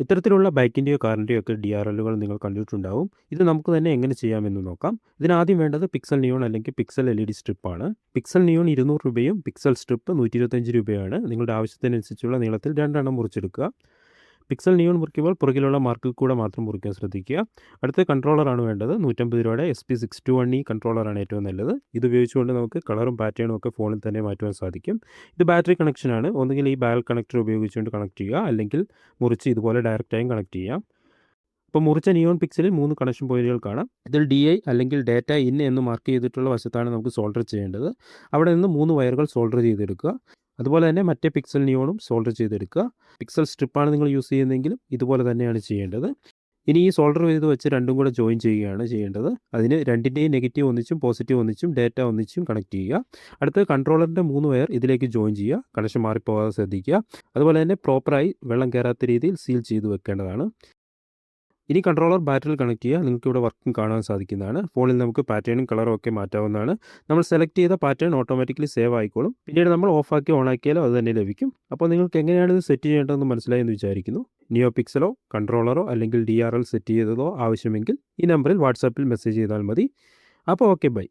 ഇത്തരത്തിലുള്ള ബൈക്കിൻ്റെയോ കാറിൻ്റെയോ ഒക്കെ DRLകൾ നിങ്ങൾ കണ്ടിട്ടുണ്ടാവും. ഇത് നമുക്ക് തന്നെ എങ്ങനെ ചെയ്യാമെന്ന് നോക്കാം. ഇതിനാദ്യം വേണ്ടത് പിക്സൽ നിയോൺ അല്ലെങ്കിൽ പിക്സൽ LED സ്ട്രിപ്പാണ്. പിക്സൽ നിയോൺ 200 രൂപയും പിക്സൽ സ്ട്രിപ്പ് 125 രൂപയാണ്. നിങ്ങളുടെ ആവശ്യത്തിനനുസരിച്ചുള്ള നീളത്തിൽ 2 എണ്ണം മുറിച്ചെടുക്കുക. പിക്സൽ നിയോൺ മുറിക്കുമ്പോൾ പുറകിലുള്ള മാർക്കിൽ കൂടെ മാത്രം മുറിക്കാൻ ശ്രദ്ധിക്കുക. അടുത്ത കൺട്രോളറാണ് വേണ്ടത്. 150 രൂപയുടെ SP621E കൺട്രോളറാണ് ഏറ്റവും നല്ലത്. ഇത് ഉപയോഗിച്ചുകൊണ്ട് നമുക്ക് കളറും പാറ്റേണും ഒക്കെ ഫോണിൽ തന്നെ മാറ്റുവാൻ സാധിക്കും. ഇത് ബാറ്ററി കണക്ഷനാണ്. ഒന്നുകിൽ ഈ ബാരൽ കണക്ടർ ഉപയോഗിച്ചുകൊണ്ട് കണക്ട് ചെയ്യുക, അല്ലെങ്കിൽ മുറിച്ച് ഇതുപോലെ ഡയറക്റ്റായും കണക്ട് ചെയ്യാം. അപ്പോൾ മുറിച്ച നിയോൺ പിക്സലിൽ 3 കണക്ഷൻ പോയിന്റുകൾ കാണാം. ഇതിൽ DI അല്ലെങ്കിൽ ഡാറ്റ ഇൻ എന്ന് മാർക്ക് ചെയ്തിട്ടുള്ള വശത്താണ് നമുക്ക് സോൾഡർ ചെയ്യേണ്ടത്. അവിടെ നിന്ന് 3 വയറുകൾ സോൾഡർ ചെയ്തെടുക്കുക. അതുപോലെ തന്നെ മറ്റേ പിക്സൽ നിയോണും സോൾഡർ ചെയ്തെടുക്കുക. പിക്സൽ സ്ട്രിപ്പാണ് നിങ്ങൾ യൂസ് ചെയ്യുന്നതെങ്കിലും ഇതുപോലെ തന്നെയാണ് ചെയ്യേണ്ടത്. ഇനി ഈ സോൾഡർ ചെയ്ത് വെച്ച് രണ്ടും കൂടെ ജോയിൻ ചെയ്യുകയാണ് ചെയ്യേണ്ടത്. അതിന് രണ്ടിൻ്റെയും നെഗറ്റീവ് ഒന്നിച്ചും പോസിറ്റീവ് ഒന്നിച്ചും ഡാറ്റ ഒന്നിച്ചും കണക്ട് ചെയ്യുക. അടുത്ത് കൺട്രോളറിൻ്റെ 3 വയർ ഇതിലേക്ക് ജോയിൻ ചെയ്യുക. കണക്ഷൻ മാറിപ്പോകാതെ ശ്രദ്ധിക്കുക. അതുപോലെ തന്നെ പ്രോപ്പറായി വെള്ളം കയറാത്ത രീതിയിൽ സീൽ ചെയ്ത് വെക്കേണ്ടതാണ്. ഇനി കൺട്രോളർ ബാറ്ററിയിൽ കണക്ട് ചെയ്യുക. നിങ്ങൾക്ക് ഇവിടെ വർക്കും കാണാൻ സാധിക്കുന്നതാണ്. ഫോണിൽ നമുക്ക് പാറ്റേണും കളറും ഒക്കെ മാറ്റാവുന്നതാണ്. നമ്മൾ സെലക്ട് ചെയ്ത പാറ്റേൺ ഓട്ടോമാറ്റിക്കലി സേവ് ആയിക്കോളും. പിന്നീട് നമ്മൾ ഓഫാക്കി ഓണാക്കിയാലോ അത് തന്നെ ലഭിക്കും. അപ്പോൾ നിങ്ങൾക്ക് എങ്ങനെയാണ് ഇത് സെറ്റ് ചെയ്യേണ്ടതെന്ന് മനസ്സിലായെന്ന് വിചാരിക്കുന്നു. നിയോ പിക്സലോ കൺട്രോളറോ അല്ലെങ്കിൽ DRL സെറ്റ് ചെയ്തതോ ആവശ്യമെങ്കിൽ ഈ നമ്പറിൽ വാട്സാപ്പിൽ മെസ്സേജ് ചെയ്താൽ മതി. അപ്പോൾ ഓക്കെ, ബൈ.